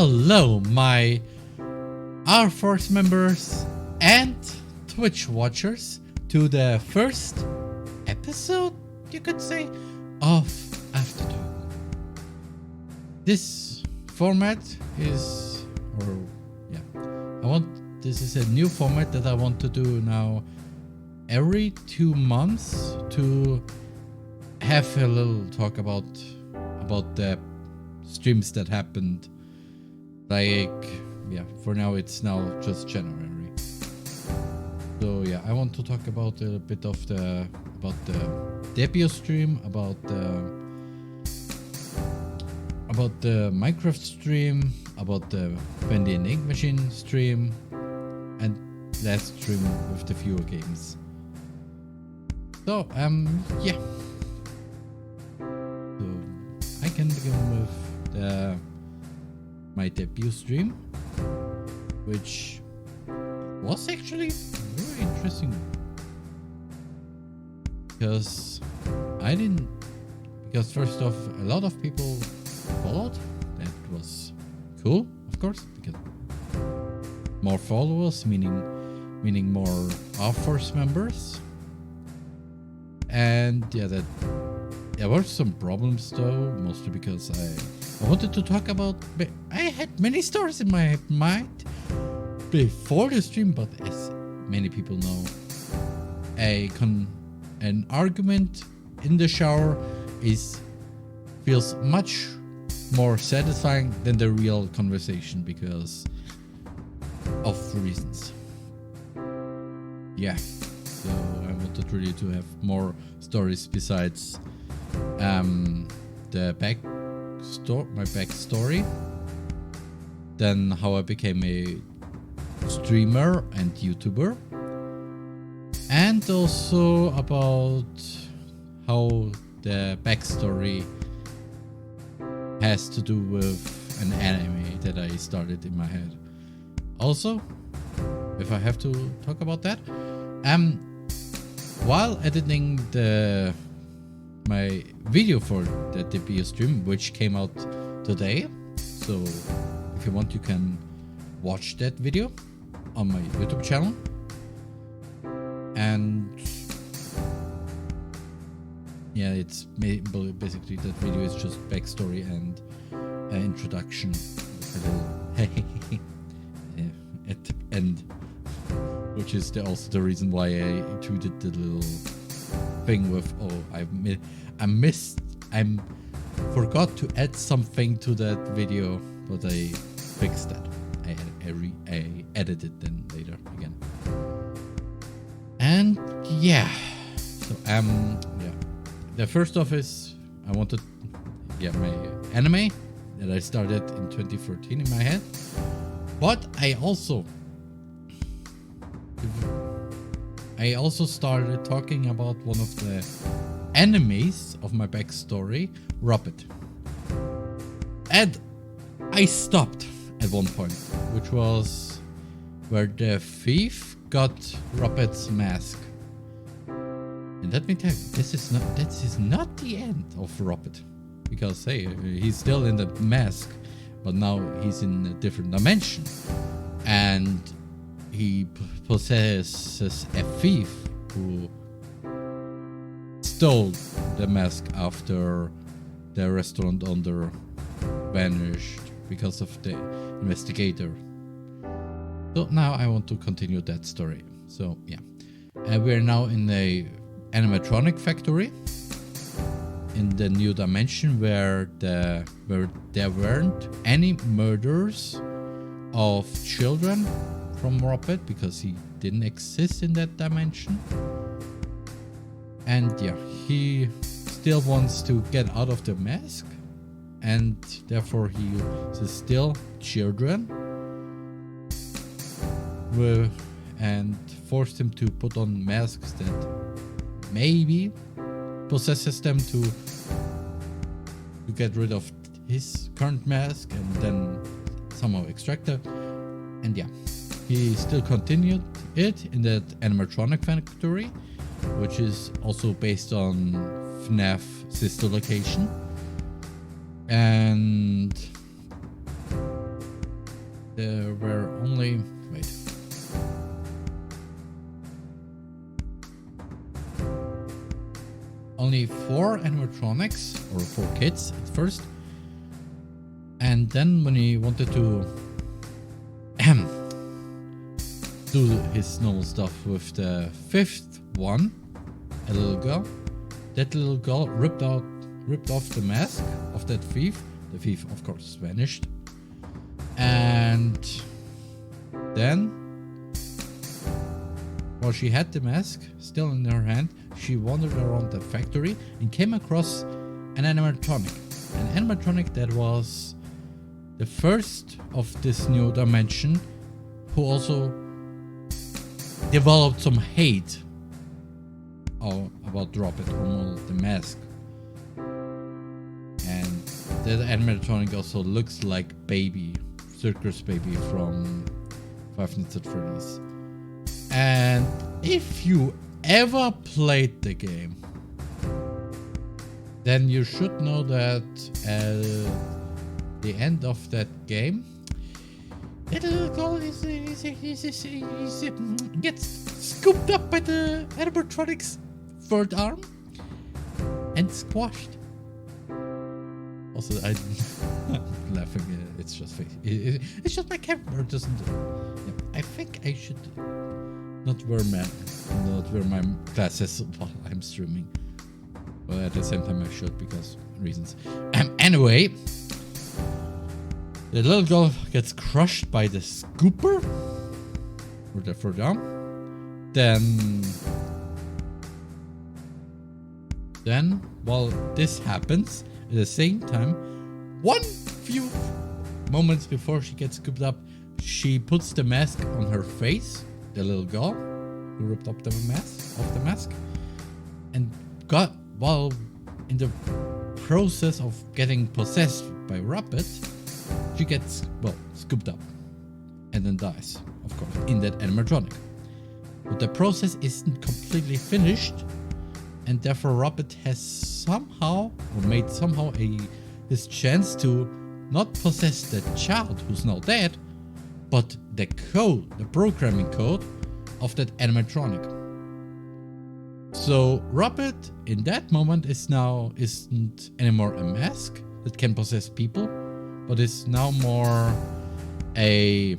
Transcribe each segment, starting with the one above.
Hello, my R-Force members and Twitch watchers, to the first episode, you could say, of After Talk. This format is, this is a new format that I want to do now every 2 months to have a little talk about the streams that happened. For now it's now just January. So yeah, I want to talk about a bit of the debut stream, about the Minecraft stream, about the Bendy and Ink Machine stream, and last stream with the fewer games. So yeah. So I can begin with my debut stream, which was actually very interesting because first off, a lot of people followed. That was cool, of course, because more followers meaning more R-Force members. And yeah, there were some problems though, mostly because I wanted to talk about. I had many stories in my mind before the stream, but as many people know, an argument in the shower feels much more satisfying than the real conversation because of reasons. Yeah, so I wanted really to have more stories besides my backstory, then how I became a streamer and YouTuber, and also about how the backstory has to do with an anime that I started in my head. Also, if I have to talk about that, while editing my video for the debut stream, which came out today, so if you want, you can watch that video on my YouTube channel. And yeah, it's basically that video is just backstory and introduction with a little at the end, which is also the reason why I tweeted the little thing with I forgot to add something to that video, but I fixed that. I edited then later again. And yeah, so the first off is I wanted my anime that I started in 2014 in my head, but I also started talking about one of the enemies of my backstory, Robert. And I stopped at one point, which was where the thief got Robert's mask. And let me tell you, this is not the end of Robert, because hey, he's still in the mask, but now he's in a different dimension, and he possesses a thief who stole the mask after the restaurant owner vanished because of the investigator. So now I want to continue that story. So yeah, we're now in a animatronic factory in the new dimension where there weren't any murders of children from Robert because he didn't exist in that dimension. And yeah, he still wants to get out of the mask, and therefore he uses still children and forced him to put on masks that maybe possesses them to get rid of his current mask and then somehow extract it. And yeah, he still continued it in that animatronic factory, which is also based on FNAF sister location. And there were only... Wait. Only 4 animatronics, or 4 kids at first. And then when he wanted to do his normal stuff with the 5th one, a little girl, that little girl ripped off the mask of that thief. The thief, of course, vanished. And then, while she had the mask still in her hand, she wandered around the factory and came across an animatronic. An animatronic that was the first of this new dimension, who also developed some hate about Robert, or the mask. And that animatronic also looks like Baby, Circus Baby from Five Nights at Freddy's. And if you ever played the game, then you should know that at the end of that game, that little girl gets scooped up by the animatronic's third arm and squashed. Also, I'm laughing. It's just fake. It's just my camera doesn't. Yeah, I think I should not wear my glasses while I'm streaming. But at the same time, I should because reasons. Anyway, the little girl gets crushed by the scooper or the third arm. Then, while this happens, at the same time, one few moments before she gets scooped up, she puts the mask on her face, the little girl who ripped up the mask, and while in the process of getting possessed by Rabbit, she gets, scooped up and then dies, of course, in that animatronic. But the process isn't completely finished, and therefore Robert has somehow made his chance to not possess the child who's now dead, but the programming code of that animatronic. So Robert in that moment isn't anymore a mask that can possess people, but is now more a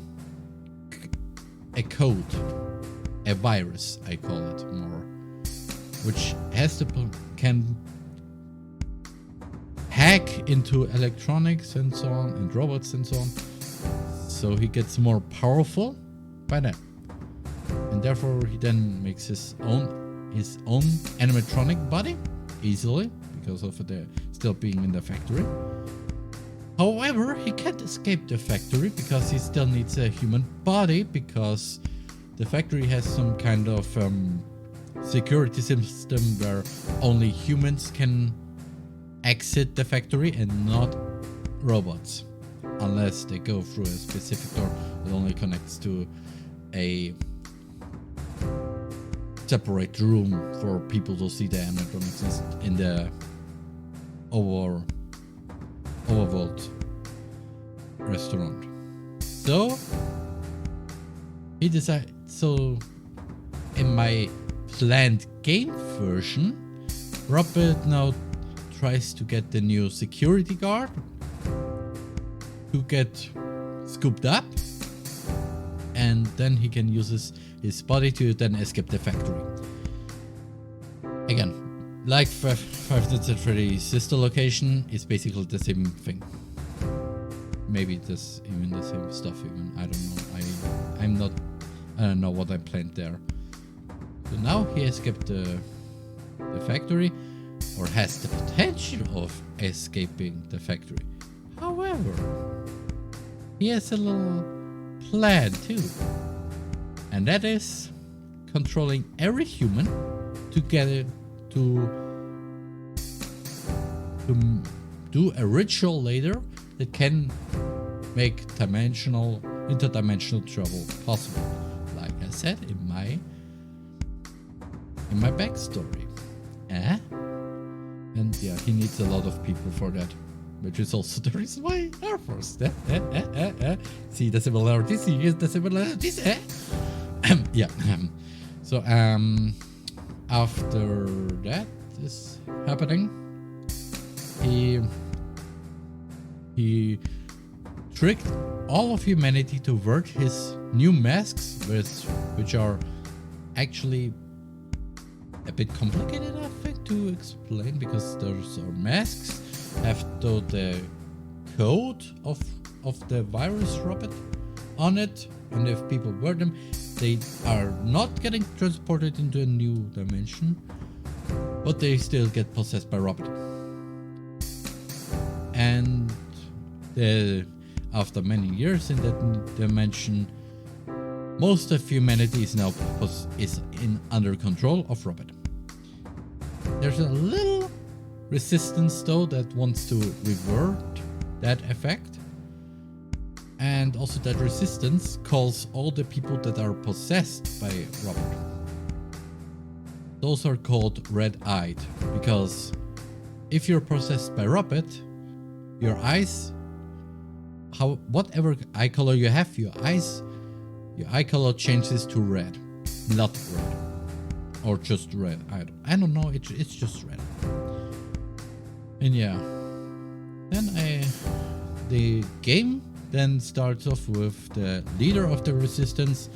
code, a virus, I call it more, which can hack into electronics and so on, and robots and so on. So he gets more powerful by that, and therefore he then makes his own animatronic body easily because of the still being in the factory. However, he can't escape the factory because he still needs a human body, because the factory has some kind of security system where only humans can exit the factory and not robots, unless they go through a specific door that only connects to a separate room for people to see the animatronics in the overworld restaurant. So he decided. So in my planned game version, Robert now tries to get the new security guard to get scooped up, and then he can use his body to then escape the factory. Again, like Five Nights at Freddy's sister location, it's basically the same thing. Maybe this even the same stuff. Even I don't know. I don't know what I planned there. So now he escaped the factory, or has the potential of escaping the factory. However, he has a little plan too, and that is controlling every human to get it to do a ritual later that can make interdimensional travel possible, like I said in my backstory. And yeah, he needs a lot of people for that. which is also the reason why Air Force. See the similarities? See the similarities? Yeah. So after that is happening, he tricked all of humanity to wear his new masks, which are actually a bit complicated, I think, to explain, because those are masks have the code of the virus robot on it, and if people wear them, they are not getting transported into a new dimension, but they still get possessed by robot. And after many years in that dimension, most of humanity is now under control of robot. There's a little resistance though that wants to revert that effect, and also that resistance calls all the people that are possessed by robot. Those are called red-eyed, because if you're possessed by robot, your eyes, whatever eye color you have, your eye color changes to red, not red, or just red. I don't know. It's just red. And yeah, then the game then starts off with the leader of the resistance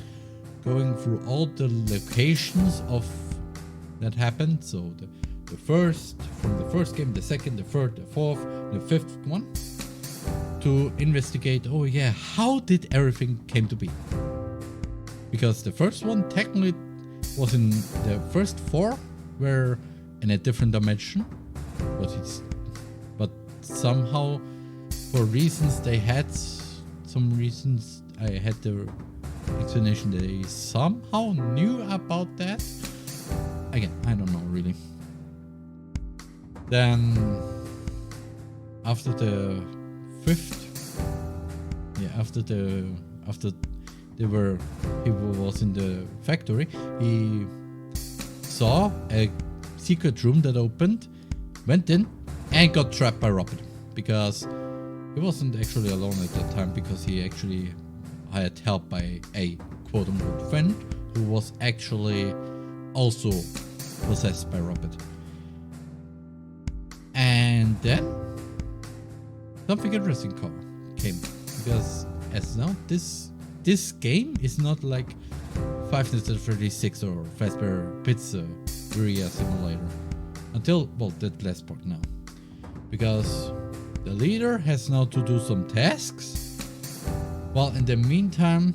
going through all the locations of that happened. So the first game, the second, the third, the fourth, the fifth one, to investigate, oh yeah, how did everything came to be? Because the first one technically was in the first four were in a different dimension, but somehow for reasons they had some reasons, I had the explanation they somehow knew about that. Again, I don't know really. Then after the fifth, after he was in the factory, he saw a secret room that opened, went in, and got trapped by robot, because he wasn't actually alone at that time, because he actually had help by a quote-unquote friend who was actually also possessed by robot. And then something interesting came, because as now this game is not like Five Nights at Freddy's 6 or Fazbear Pizzeria Simulator until, well, that last part now, because the leader has now to do some tasks, while in the meantime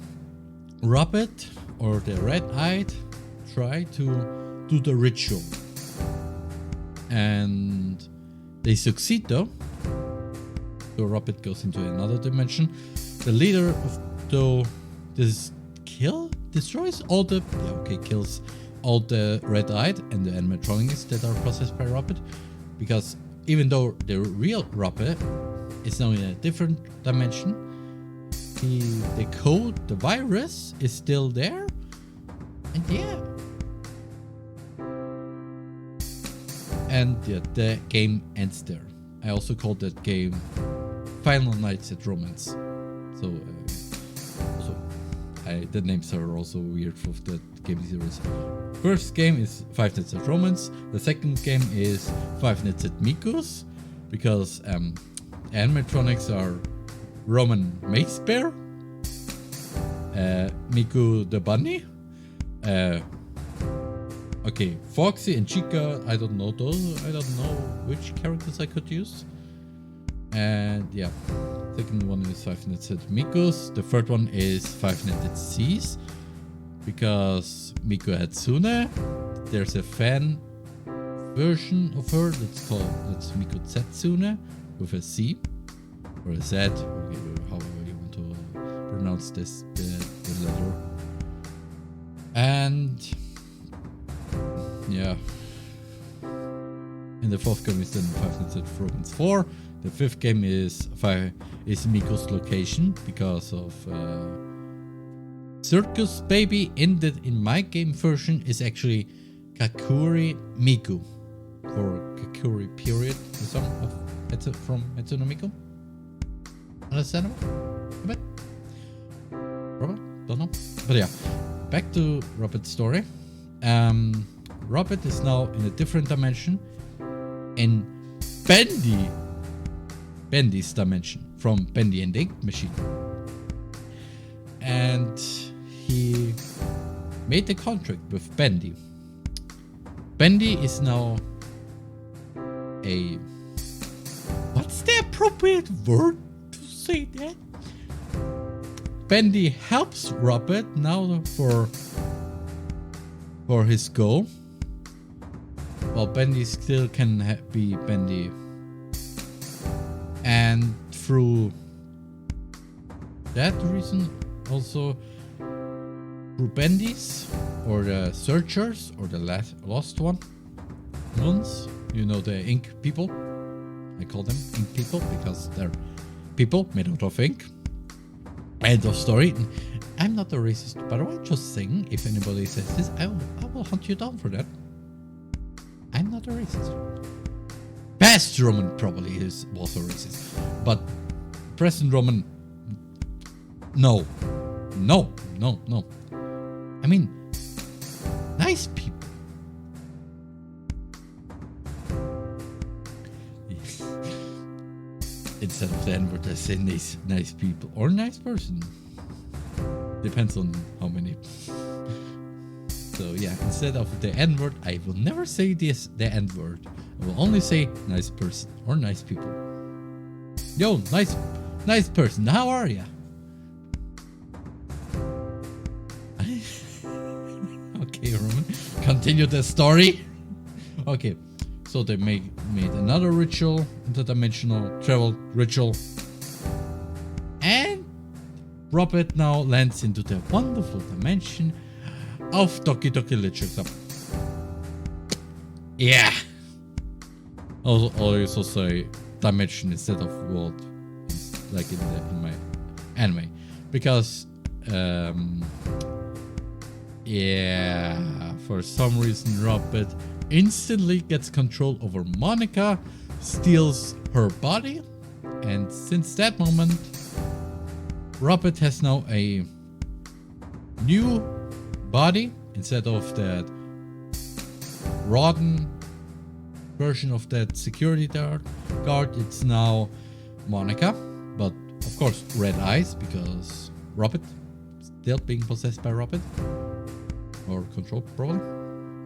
Robert or the Red-Eyed try to do the ritual, and they succeed though. So Robert goes into another dimension. The leader of destroys all the kills all the Red-Eyed and the animatronics that are processed by Robert, because even though the real Robert is now in a different dimension, the code, the virus is still there, and the game ends there. I also called that game Final Nights at Romance. So the names are also weird for that game series. First game is Five Nights at Romance. The second game is Five Nights at Miku's, because animatronics are Roman Mace Bear, Miku the Bunny, Foxy and Chica. I don't know which characters I could use. And yeah, second one is Five Nights at Miku's. The third one is Five Nights at C's, because Miku Hatsune, there's a fan version of her that's Miku Zatsune with a C or a Z, however you want to pronounce the letter. And yeah, and the fourth game is then Five Nights at Romance 4. The fifth game is Miku's location, because of Circus Baby in my game version is actually Kakuri Miku, for Kakuri period, the song of from Etsunomiko. Understandable? A bit? Robert? Don't know. But yeah, back to Robert's story. Robert is now in a different dimension, in Bendy's dimension, from Bendy and the Ink Machine. And he made a contract with Bendy. Bendy is now a... What's the appropriate word to say that? Bendy helps Robert now for his goal. While Bendy still can be Bendy. And through that reason, also through Bendy's or the searchers or the lost ones, you know, the ink people. I call them ink people because they're people made out of ink. End of story. I'm not a racist, by the way, just saying, if anybody says this, I will hunt you down for that. I'm not a racist. Past Roman probably was a racist, but present Roman, no. I mean, nice people. Instead of the N-word, I say nice people or nice person. Depends on how many. So yeah, instead of the N-word, I will never say the N-word. I will only say nice person or nice people. Yo, nice person, how are ya? Okay, Roman, continue the story. Okay, so they made another ritual, interdimensional travel ritual. And Robert now lands into the wonderful dimension of Doki Doki Literature Club. Yeah. I'll also say dimension instead of world, like in my anime, because yeah, for some reason Robert instantly gets control over Monica, steals her body, and since that moment, Robert has now a new body instead of that rotten version of that security guard. It's now Monica, but of course red eyes because Robert still being possessed by Robert or controlled probably.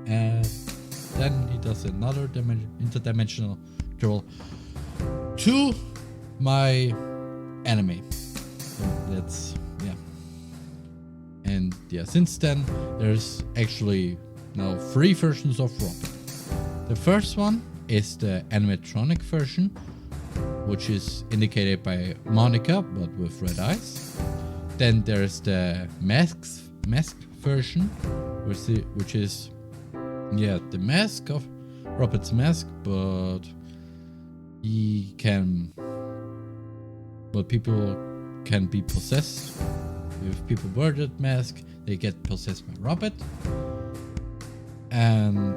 And then he does another interdimensional travel to my anime. And that's and yeah, since then there's actually now 3 versions of Robert. The first one is the animatronic version, which is indicated by Monica but with red eyes. Then there's the mask version, which is the mask of Robert's mask, but people can be possessed. If people wear that mask, they get possessed by Robert. And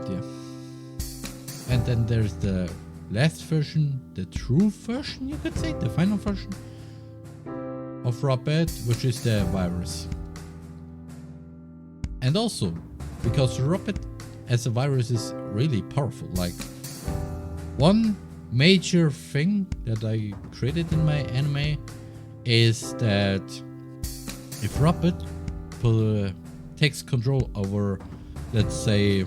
then there's the last version, the true version, you could say, the final version of Robert, which is the virus. And also, because Robert as a virus is really powerful, like one major thing that I created in my anime is that if Robert takes control over, let's say,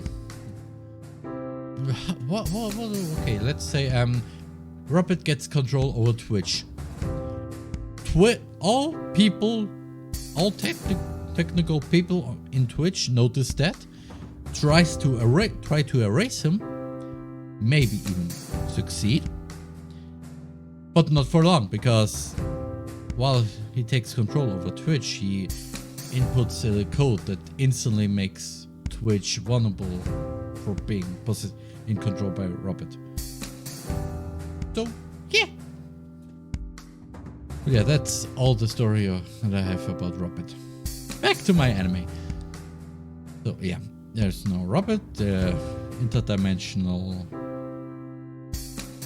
okay, let's say Robert gets control over Twitch. All technical people in Twitch notice that, try to erase him, maybe even succeed, but not for long, because while he takes control over Twitch, he inputs a code that instantly makes Twitch vulnerable for being in control by Robert. So yeah. But yeah, that's all the story that I have about Robert. Back to my anime. So yeah, there's no Robert. The interdimensional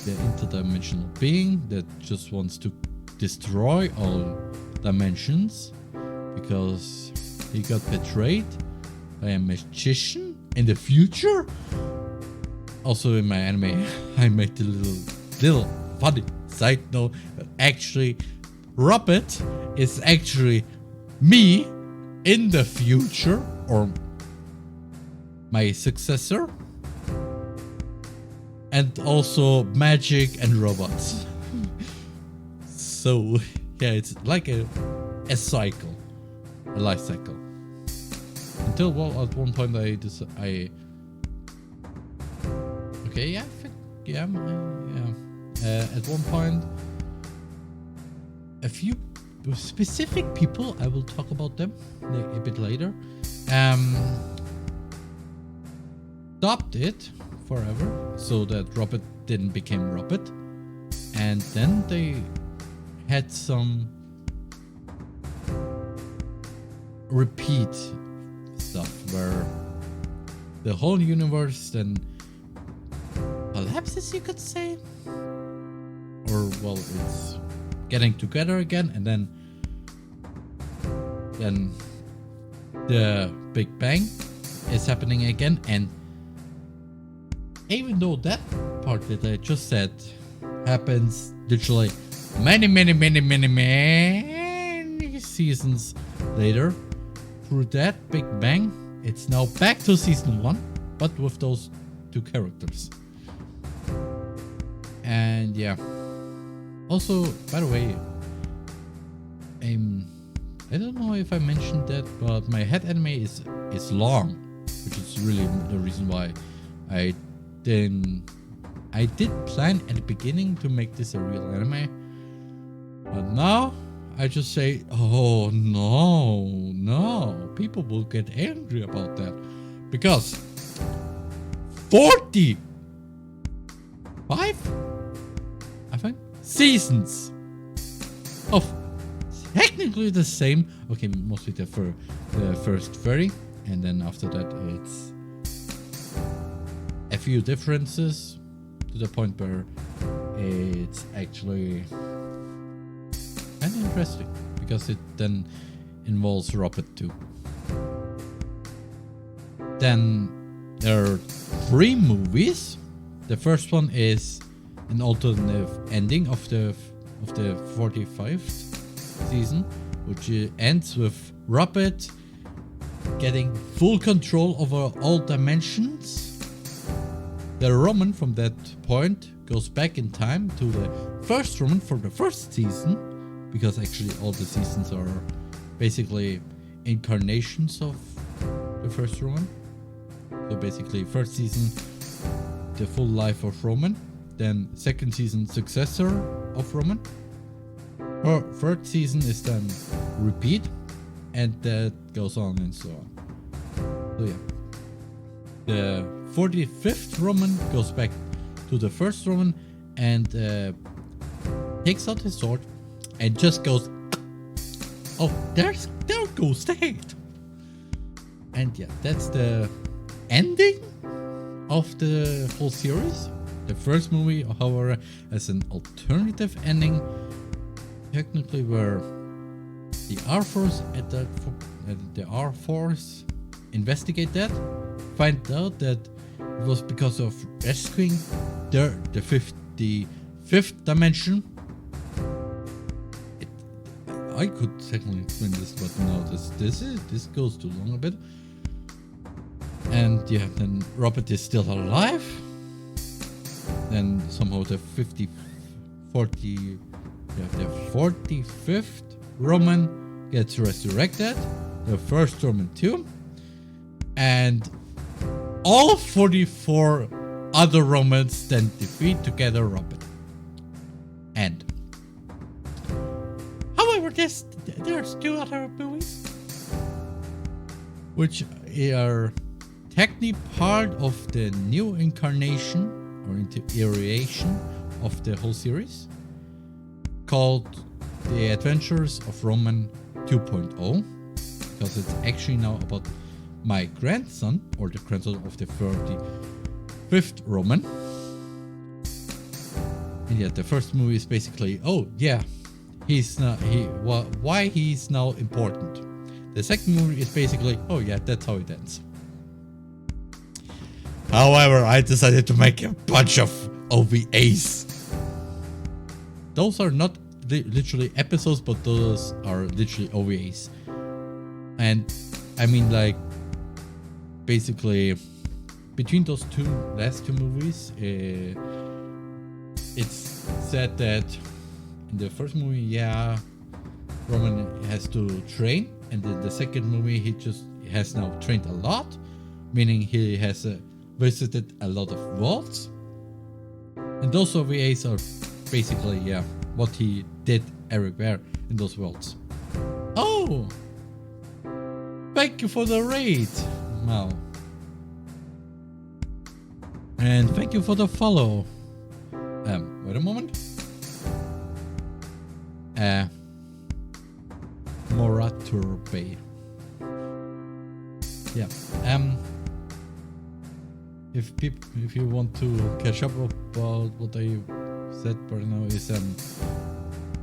the interdimensional being that just wants to destroy all dimensions because he got betrayed by a magician in the future. Also in my anime, I made the little funny side note that actually Robert is actually me in the future, or my successor, and also magic and robots. So yeah, it's like a cycle, a life cycle. Until at one point okay, yeah, at one point, a few specific people, I will talk about them a bit later, stopped it forever so that Robert didn't become Robert, and then they had some repeat stuff where the whole universe then collapses, you could say, or well, it's getting together again, and then the Big Bang is happening again. And even though that part that I just said happens literally many seasons later, through that Big Bang, it's now back to season 1, but with those two characters. And yeah. Also, by the way, I don't know if I mentioned that, but my head anime is long, which is really the reason why I did plan at the beginning to make this a real anime. But now I just say, oh no, people will get angry about that, because 45, I think, seasons of technically the same, okay, mostly the first 30, and then after that it's a few differences to the point where it's actually kind of interesting, because it then involves Robert too. Then there are 3 movies. The first one is an alternative ending of the 45th season, which ends with Robert getting full control over all dimensions. The Roman from that point goes back in time to the first Roman for the first season, because actually all the seasons are basically incarnations of the first Roman. So basically first season, the full life of Roman. Then second season, successor of Roman. Or third season is then repeat, and that goes on and so on. So yeah, the 45th Roman goes back to the first Roman and takes out his sword and just goes, oh, there goes the head. And yeah, that's the ending of the whole series. The first movie, however, has an alternative ending, technically, where the Air Force investigate that, find out that it was because of rescuing the 55th dimension. I could technically explain this, but no, this goes too long a bit. And yeah, then Robert is still alive. Then somehow the 45th Roman gets resurrected, the first Roman too, and all 44 other Romans then defeat together Robert. And however, there's 2 other movies which are technically part of the new incarnation or iteration of the whole series, called The Adventures of Roman 2.0, because it's actually now about my grandson, or the grandson of the 35th Roman. And yeah, the first movie is basically, oh yeah, why he's now important. The second movie is basically, oh yeah, that's how it ends. However, I decided to make a bunch of OVAs. Those are not literally episodes, but those are literally OVAs. And I mean, like, basically, between those last two movies, it's said that in the first movie, yeah, Roman has to train, and in the second movie, he just has now trained a lot, meaning he has visited a lot of worlds. And those OVAs are basically, yeah, what he did everywhere in those worlds. Oh! Thank you for the raid, Mal. And thank you for the follow. Wait a moment. Moraturbe. Yeah. If you want to catch up about what I said right now is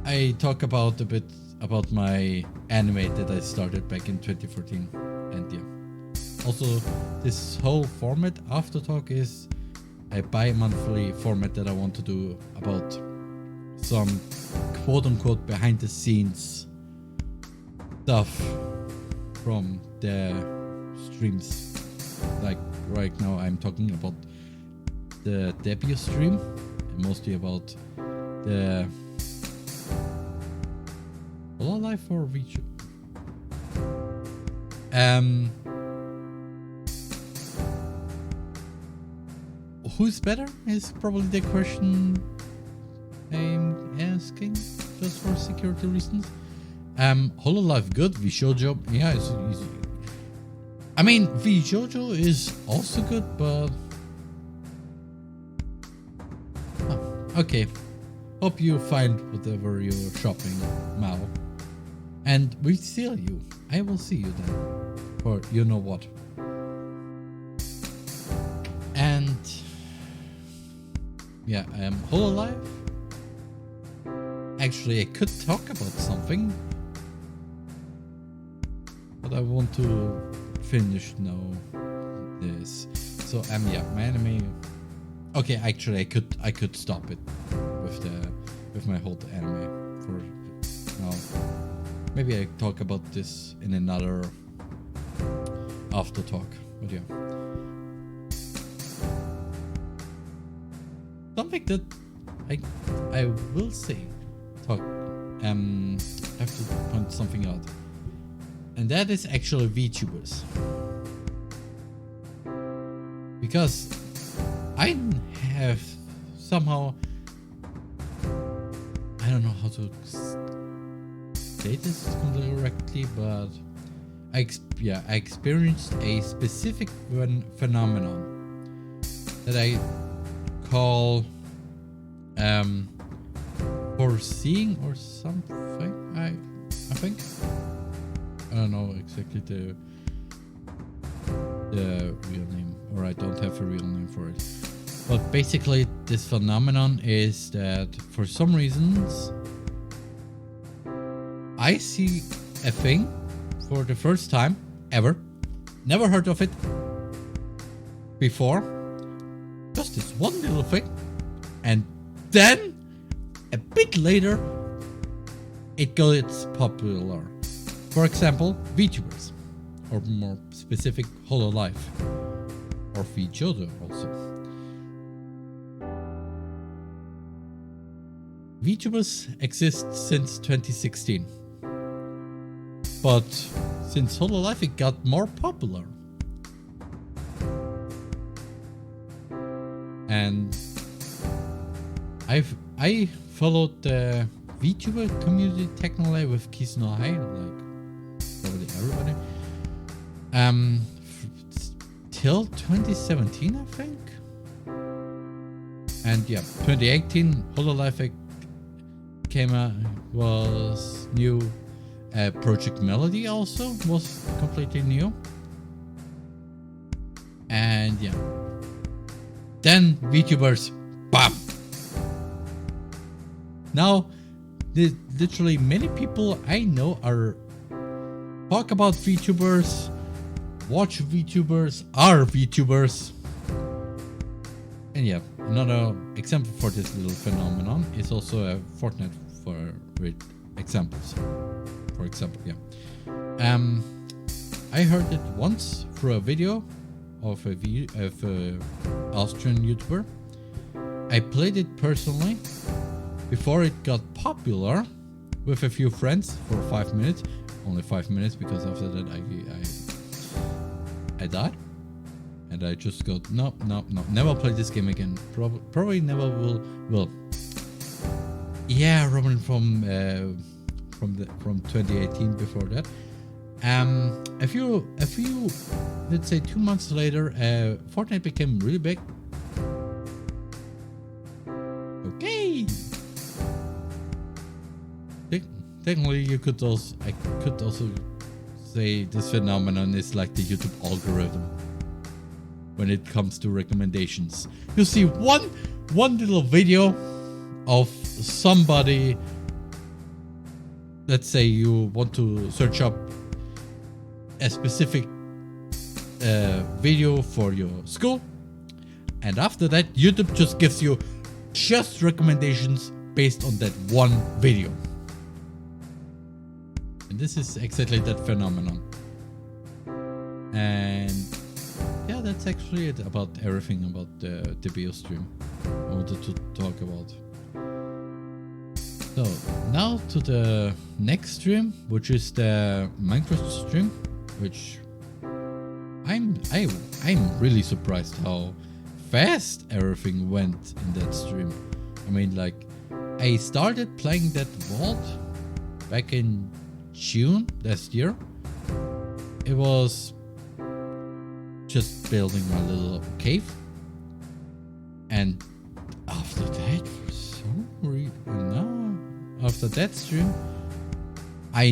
I talk about a bit about my anime that I started back in 2014, and yeah. Also, this whole format after talk is a bi-monthly format that I want to do about some quote-unquote behind-the-scenes stuff from the streams. Like right now I'm talking about the debut stream, and mostly about the Hololive or VTuber. Who's better is probably the question I'm asking, just for security reasons. Hololive good, VShojo, yeah, it's easy. I mean, VShojo is also good, but okay. Hope you find whatever you're shopping, Mao. And we see you. I will see you then. For you know what. And yeah, Hololive. Actually, I could talk about something, but I want to finish now this. So yeah, my anime. Okay, actually, I could stop it with my whole anime for now. Maybe I talk about this in another after talk. But yeah, something that I will say. Talk. I have to point something out, and that is actually VTubers, because I have somehow, I don't know how to state this completely correctly, but I experienced a specific phenomenon that I call foreseeing or something. I think I don't know exactly the real name, or I don't have a real name for it. But basically, this phenomenon is that for some reasons I see a thing for the first time ever, never heard of it before, just this one little thing, and then a bit later it gets popular. For example, VTubers, or more specific, Hololive, or VTuber also. VTubers exist since 2016, but since Hololive it got more popular. And I followed the VTuber community technically with Kisno High, like probably everybody, till 2017, I think. And yeah, 2018 Hololive came out, was new. Project Melody also was completely new. And yeah, then VTubers, bam! Now, literally many people I know are talk about VTubers, watch VTubers, are VTubers. And yeah, another example for this little phenomenon is also a Fortnite with examples. For example, yeah. I heard it once through a video of a Austrian YouTuber. I played it personally before it got popular with a few friends for 5 minutes. Only 5 minutes, because after that I died. And I just got no, never play this game again. Probably never will. Yeah, Robin from 2018 before that. A few, let's say 2 months later, Fortnite became really big. Okay. Technically, I could also say this phenomenon is like the YouTube algorithm when it comes to recommendations. You see one little video of somebody. Let's say you want to search up a specific video for your school, and after that YouTube just gives you just recommendations based on that one video. And this is exactly that phenomenon. And yeah, that's actually it about everything about the bio stream I wanted to talk about. So now to the next stream, which is the Minecraft stream, which I'm really surprised how fast everything went in that stream. I mean, like, I started playing that vault back in June last year. It was just building my little cave, and after that, for some reason, after that stream, I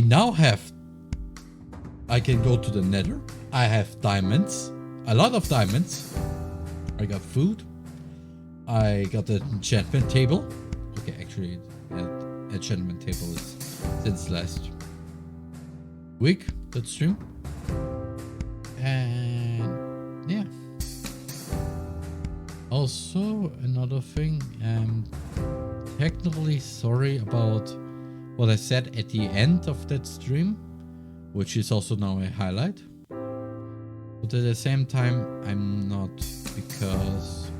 can go to the nether. I have diamonds, a lot of diamonds. I got food. I got an enchantment table. Okay, actually, that enchantment table is since last week, that stream. And yeah. Also, another thing, technically sorry about what I said at the end of that stream, which is also now a highlight. But at the same time, I'm not, because...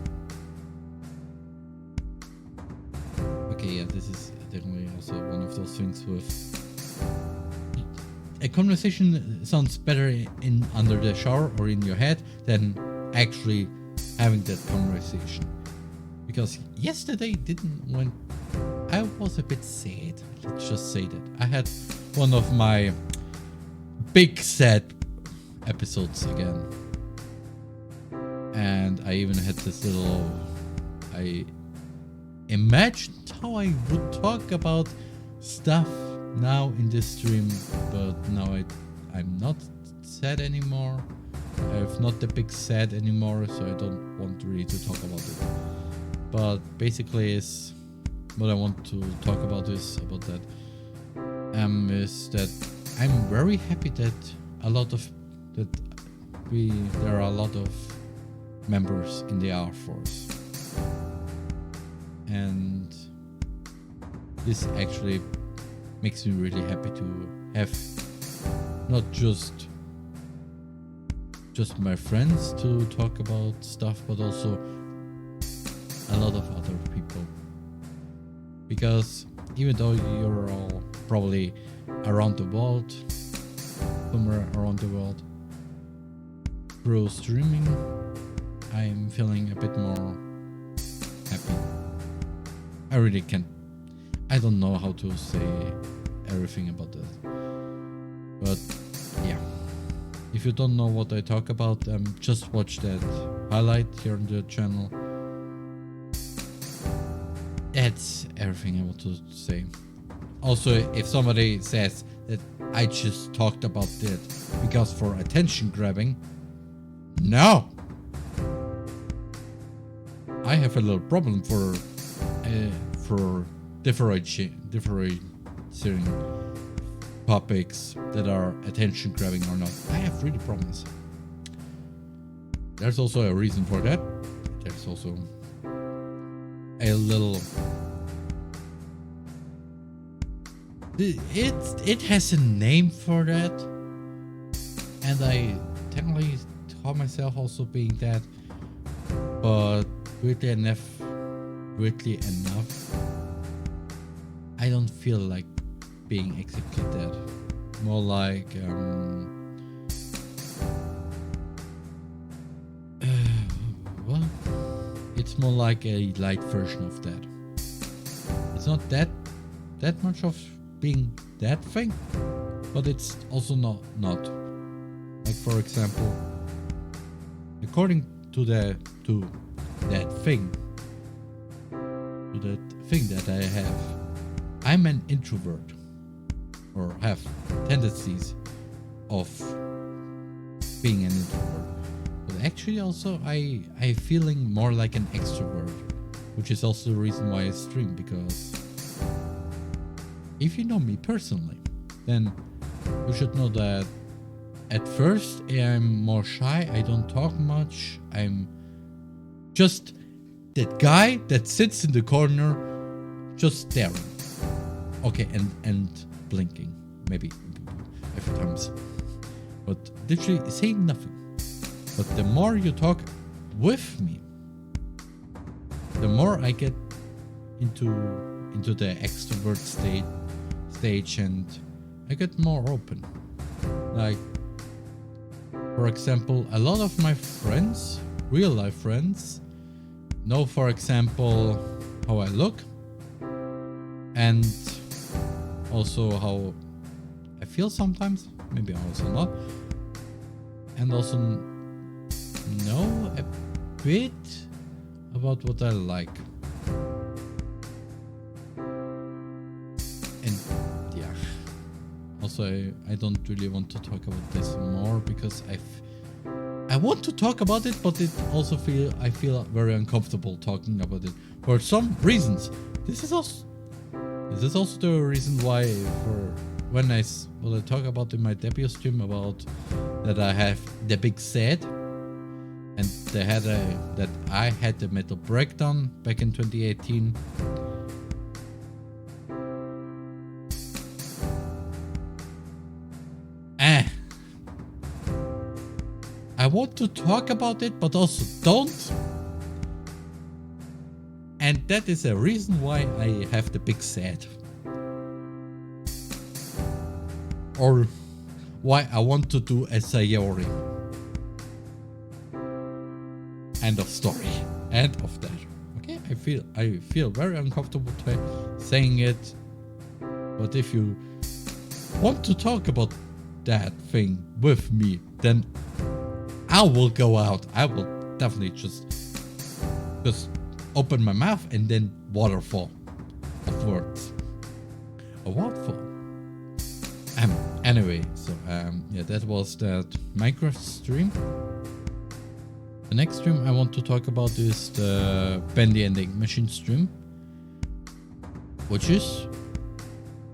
Okay, yeah, this is definitely also one of those things with... A conversation sounds better under the shower or in your head than actually having that conversation. Because yesterday I was a bit sad, let's just say that. I had one of my big sad episodes again. And I even had this little... I imagined how I would talk about stuff now in this stream, but now I'm not sad anymore. I have not the big sad anymore, so I don't want really to talk about it. But basically, is what I want to talk about is about that. Is that I'm very happy that there are a lot of members in the Air Force, and this actually makes me really happy to have not just my friends to talk about stuff, but also a lot of other people. Because even though you're all probably around the world, somewhere around the world, through streaming, I'm feeling a bit more happy. I really can't. I don't know how to say everything about that. But yeah. If you don't know what I talk about, just watch that highlight here on the channel. That's everything I want to say. Also, if somebody says that I just talked about that because for attention grabbing, no! I have a little problem for differentiating topics that are attention grabbing or not. I have really problems. There's also a reason for that. There's also a little. It has a name for that, and I technically call myself also being that, but weirdly enough, I don't feel like being exactly that. More like well, it's more like a light version of that. It's not that much of being that thing, but it's also not. Like for example, according to that thing that I have, I'm an introvert, or have tendencies of being an introvert. But actually also I feeling more like an extrovert, which is also the reason why I stream, because if you know me personally, then you should know that at first I'm more shy, I don't talk much, I'm just that guy that sits in the corner just staring. Okay, and blinking, maybe a few times. But literally saying nothing. But the more you talk with me, the more I get into the extrovert stage, and I get more open. Like, for example, a lot of my friends, real life friends, know, for example, how I look, and also how I feel sometimes, maybe also not, and also know a bit about what I like. And yeah, also I don't really want to talk about this more, because I want to talk about it, but I feel very uncomfortable talking about it for some reasons. This is also the reason why when I talk about in my debut stream about that I have the big sad, and that I had the metal breakdown back in 2018. I want to talk about it, but also don't. And that is a reason why I have the big sad. Or why I want to do a Sayori. End of story. End of that. Okay, I feel very uncomfortable saying it. But if you want to talk about that thing with me, then I will go out. I will definitely just open my mouth and then waterfall of words. A waterfall. Anyway, so yeah, that was that Minecraft stream. The next stream I want to talk about is the Bendy and Ink Machine stream, which is,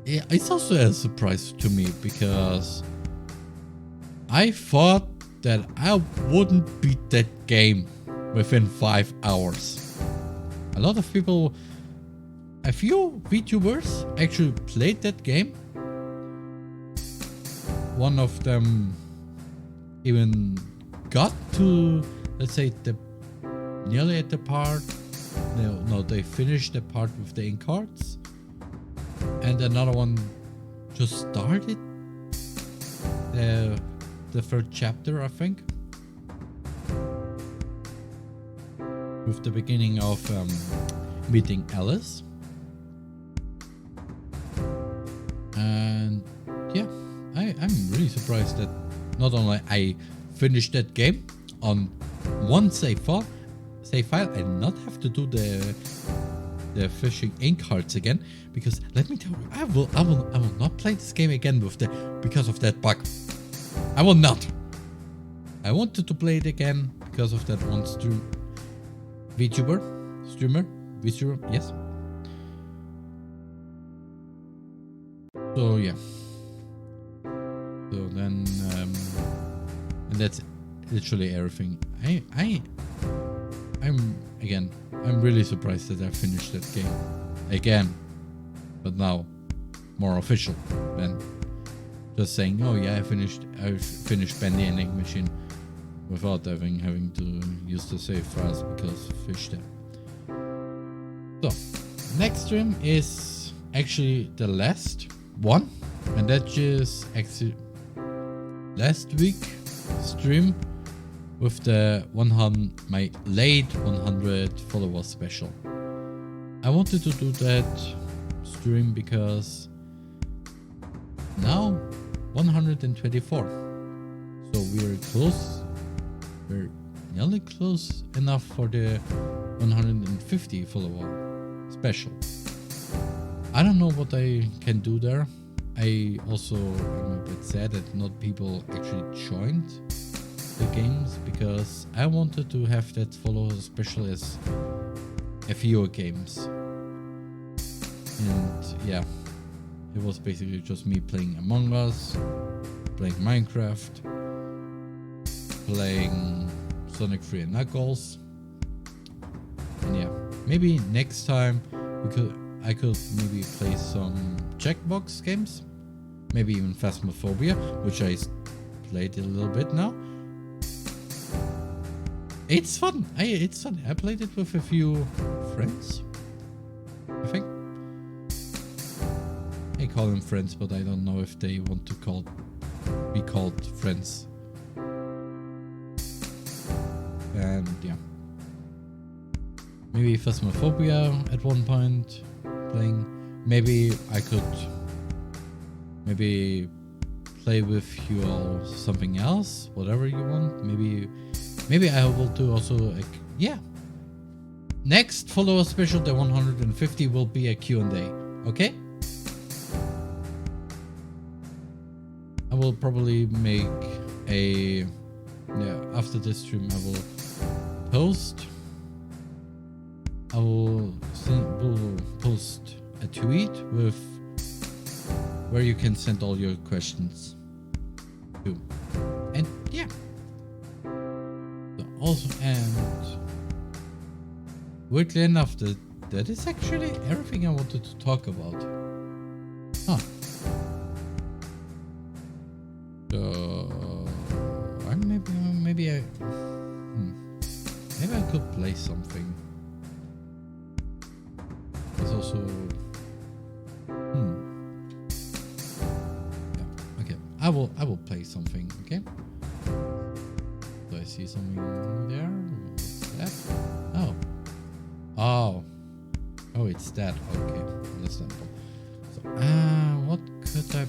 yeah, it's also a surprise to me, because I thought that I wouldn't beat that game within 5 hours. A lot of people, a few VTubers actually played that game. One of them even got to, let's say, nearly at the part. No, they finished the part with the ink cards. And another one just started the third chapter, I think, with the beginning of meeting Alice. And yeah, I'm really surprised that not only I finished that game on one save file and not have to do the fishing ink cards again, because let me tell you, I will not play this game again because of that bug. I will not. I wanted to play it again because of that one streamer, VTuber, yes. So yeah. So then, and that's literally everything. I'm really surprised that I finished that game again, but now more official than just saying, oh yeah, I've finished Ben the Ending Machine without having to use the save files because fish there. So next stream is actually the last one, and that's just actually last week stream with the my late 100 followers special. I wanted to do that stream because now 124. So we're close. We're nearly close enough for the 150 follower special. I don't know what I can do there. I also am a bit sad that not people actually joined the games because I wanted to have that follower special as a few games. And yeah, it was basically just me playing Among Us, playing Minecraft, playing Sonic 3 and Knuckles. And yeah, maybe next time I could maybe play some Jackbox games, maybe even Phasmophobia, which I played a little bit now. It's fun. It's fun. I played it with a few friends, I think. I call them friends, but I don't know if they want to be called friends. And yeah, maybe Phasmophobia at one point playing. Maybe I could play with you all something else, whatever you want. Maybe I will do also yeah. Next follower special, the 150 will be a Q&A. Okay? I will probably make after this stream I will post. I will post a tweet with where you can send all your questions to. And yeah. So also, and weirdly enough, that is actually everything I wanted to talk about. Huh. So maybe I could play something. There's also yeah, okay. I will play something, okay? Do I see something there? What's that? Oh, it's that. Okay, understandable. So what could I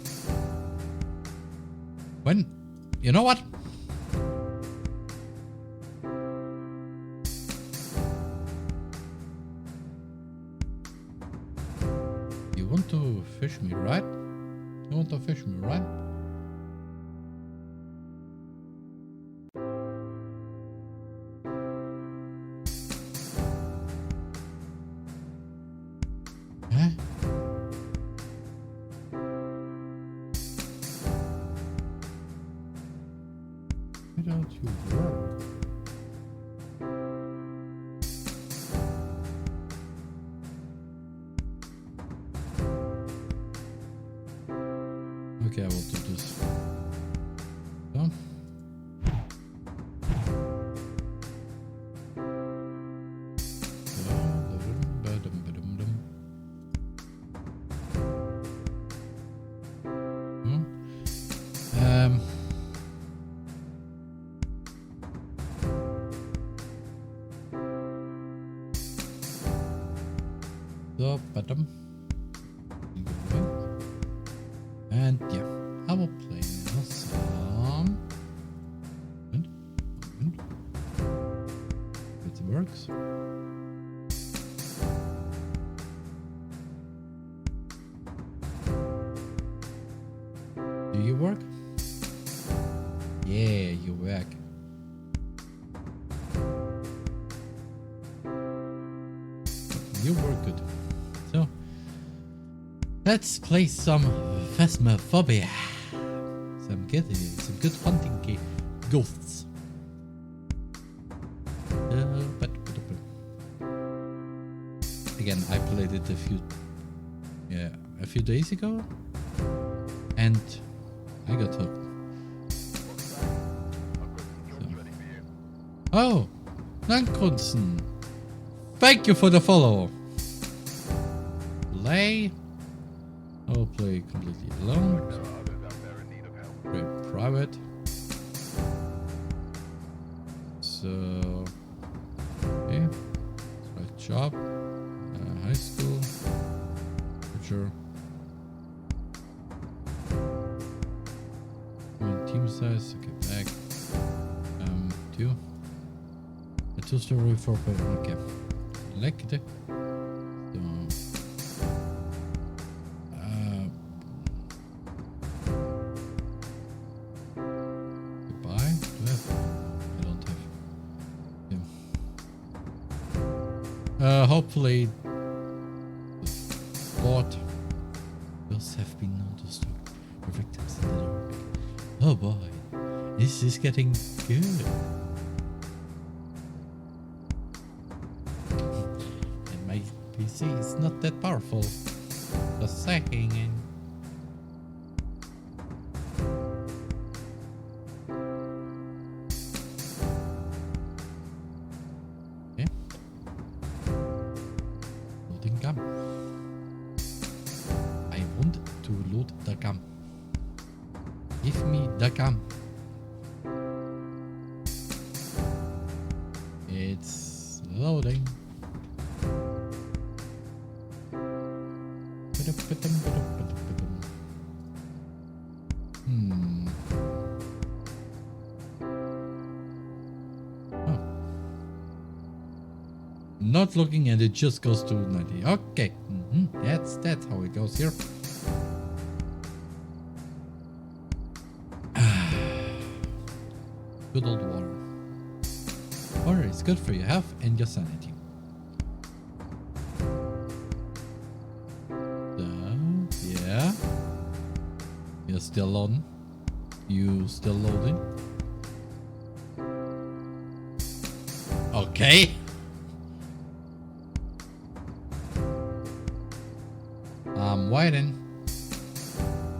you know what? You want to fish me, right? You want to fish me, right? Huh? Why don't you work? Okay, I will do this. So. The bottom. And yeah, I will play now some. If it works. Do you work? Yeah, you work. You work good. So Let's play some Phasmophobia. Some good hunting game. Ghosts. Again, I played it a few days ago, and I got hooked. Oh, Nankunsen. Thank you for the follow. Play. I'll play completely alone. Play private. So, okay. Select job. High school. Sure. Team size. Okay, back. 2. A 2-story 4-bedroom. Okay. Select it. So. Goodbye. Do I have? I don't have. Yeah. Hopefully. Thought those have been noticed for victims in the dark. Oh boy, this is getting good. And my PC is not that powerful. Just saying. Okay. Loading gum. To load the gum. Give me the gum. It's loading. Oh. Not looking, and it just goes to 90. Okay. That's how it goes here. Good old water. Water is good for your health and your sanity. Yeah. You're still on. You still loading? Okay. I'm waiting.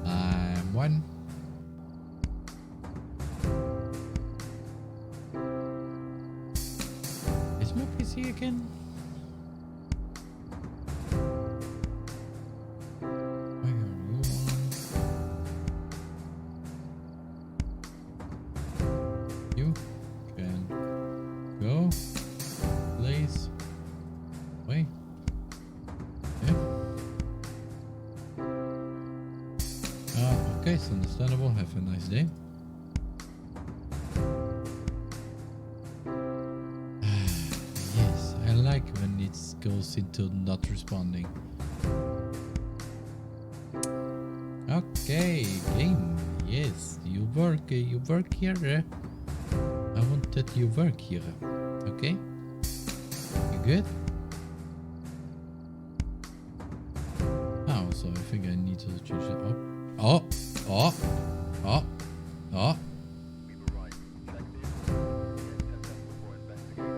I'm waiting. My PC again? Where are you on? You can go, please. Wait. Yeah. Okay, it's understandable. Have a nice day. I like when it goes into not responding. Okay, game. Yes, you work here. I want that you work here. Okay? You good? Oh, so I think I need to change it up. Oh.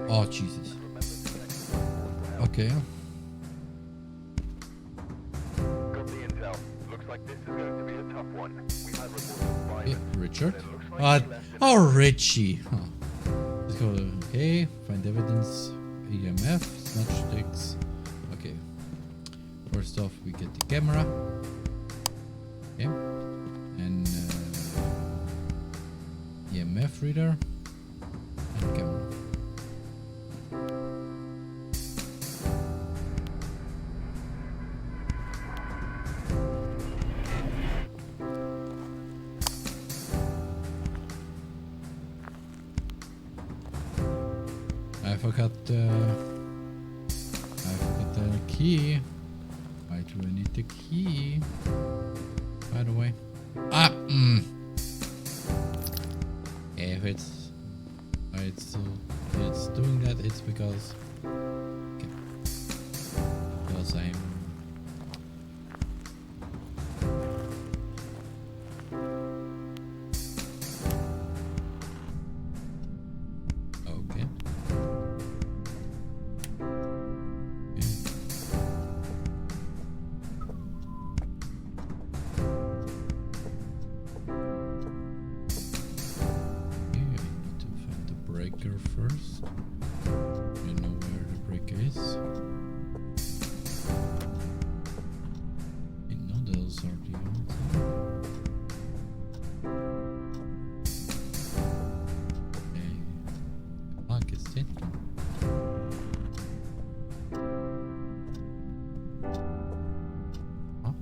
Oh, Jesus. Okay. Got the intel. Looks like this is going to be a tough one. We've had reports of violence. Yeah, Richard. Richie. Huh. Let's go. Okay. Find evidence. EMF. Snatch sticks. Okay. First off, we get the camera. Okay. And EMF reader. And camera. I forgot the key. Why do I need the key? By the way. If it's doing that, it's because breaker first. You know where the breaker is. You know those are the ones. Okay. Clock is ticking. Huh?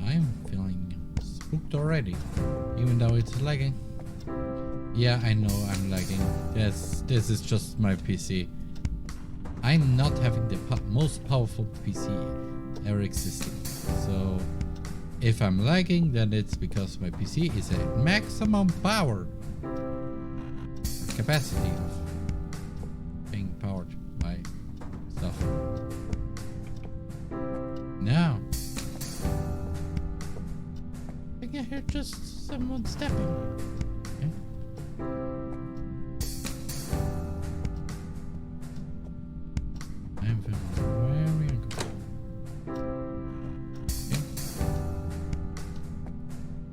I'm feeling spooked already, even though it's lagging. Yeah, I know I'm lagging. This is just my PC. I'm not having the most powerful PC ever existing. So if I'm lagging, then it's because my PC is at maximum power or capacity of being powered by stuff. Now I can hear just someone stepping. Okay. I'm feeling very uncomfortable.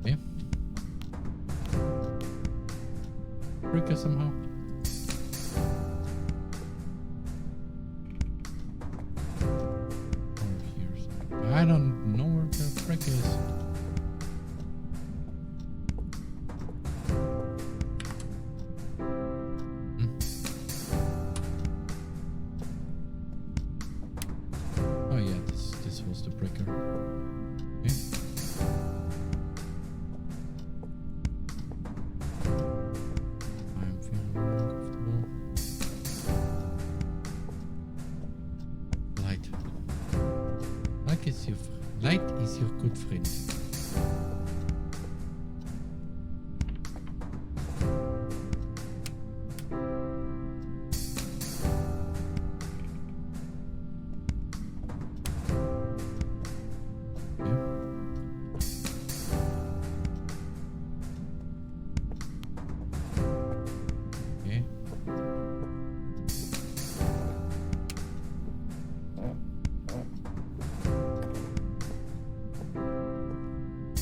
Okay. Okay. Breaker somehow. Or here. I don't know where the breaker is. Oh yeah, this was the breaker. Okay. I'm feeling uncomfortable. Light. Light is your good friend. Okay.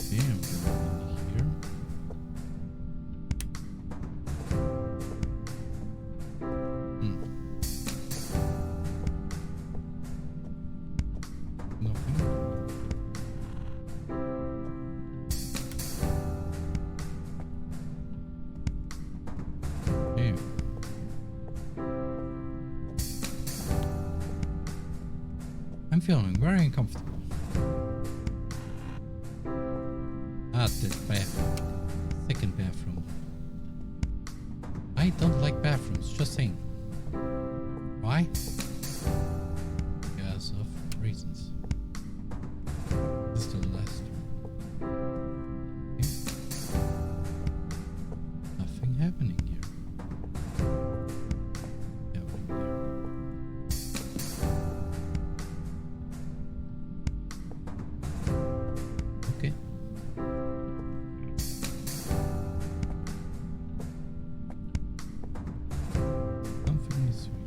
Okay, I'm going in here. Nothing. Okay. I'm feeling very uncomfortable. The second bathroom. I don't like bathrooms, just saying. Why? Because of reasons. This is the last one. Okay. Nothing happening here. Happening here. Okay. Something is weird.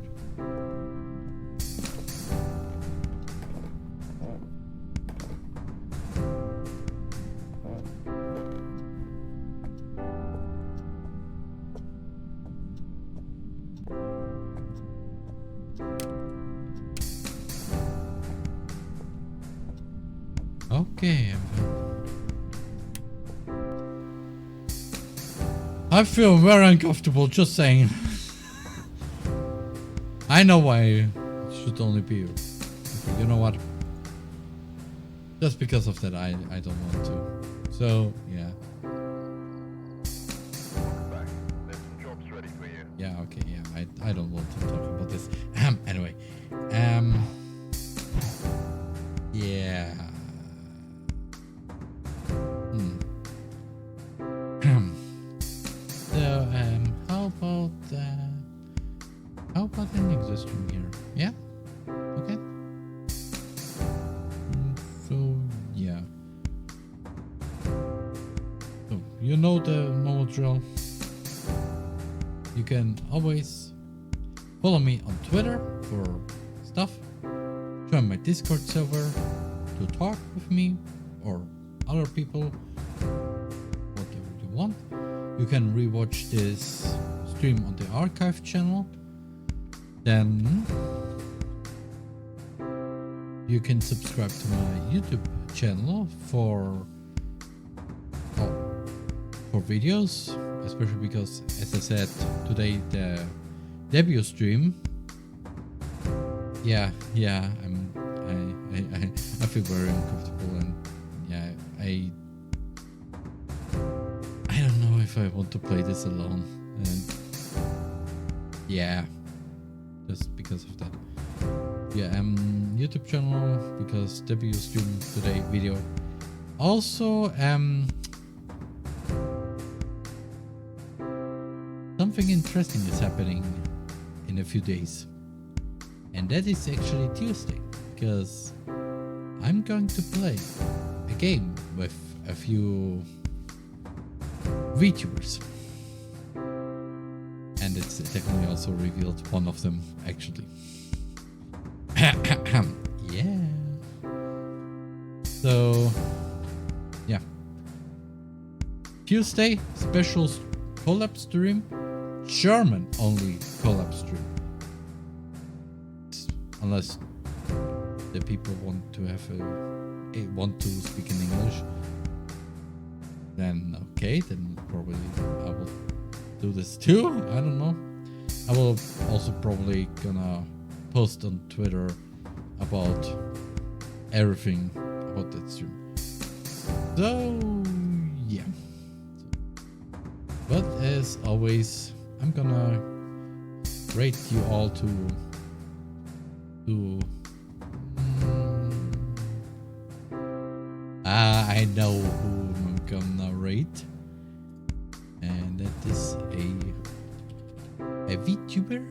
Okay, I feel very uncomfortable, just saying. I know why it should only be you. Okay, you know what? Just because of that, I don't want to. So, yeah. Welcome back. There's some jobs ready for you. Yeah, okay, yeah. I don't want to talk about this. Anyway. Yeah. So, how about an exit room here? Yeah? Okay. So, yeah. So, you know the normal drill. You can always Follow me on Twitter for stuff. Join my Discord server to talk with me or other people, whatever you want. You can rewatch this stream on the archive channel. Then you can subscribe to my YouTube channel for videos, especially because, as I said today, the debut stream. I feel very uncomfortable, and I don't know if I want to play this alone, and just because of that. YouTube channel because debut stream today video. Also, something interesting is happening in a few days, and that is actually Tuesday, because I'm going to play a game with a few VTubers, and it's definitely also revealed one of them actually. Yeah. So, yeah. Tuesday special collab stream, German only collab stream. Unless the people want to have want to speak in English, then okay, then probably I will do this too. I don't know. I will also probably gonna post on Twitter about everything about that stream. So yeah. But as always, I'm gonna rate you all to I know who I'm gonna rate, and that is a VTuber.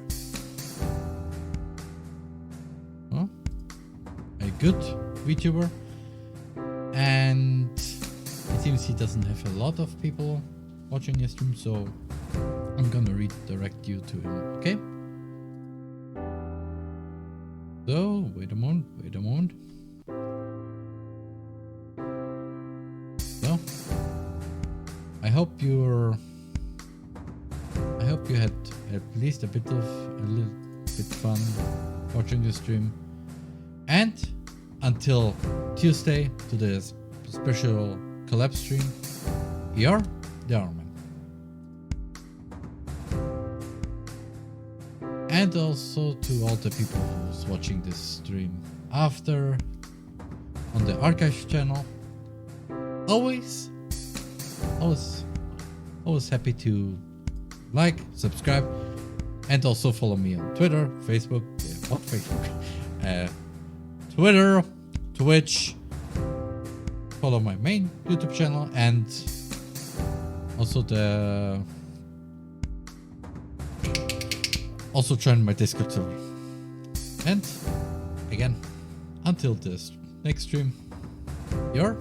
A good VTuber, and it seems he doesn't have a lot of people watching his stream, so I'm gonna redirect you to him, okay? So wait a moment. So I hope you had at least a little bit fun watching the stream. And until Tuesday to the special collab stream, you're the Arman. And also to all the people who's watching this stream after on the archive channel. Always happy to like, subscribe, and also follow me on Twitter, Facebook, Twitter, Twitch, follow my main YouTube channel, and also join my Discord server. And again, until this next stream, you're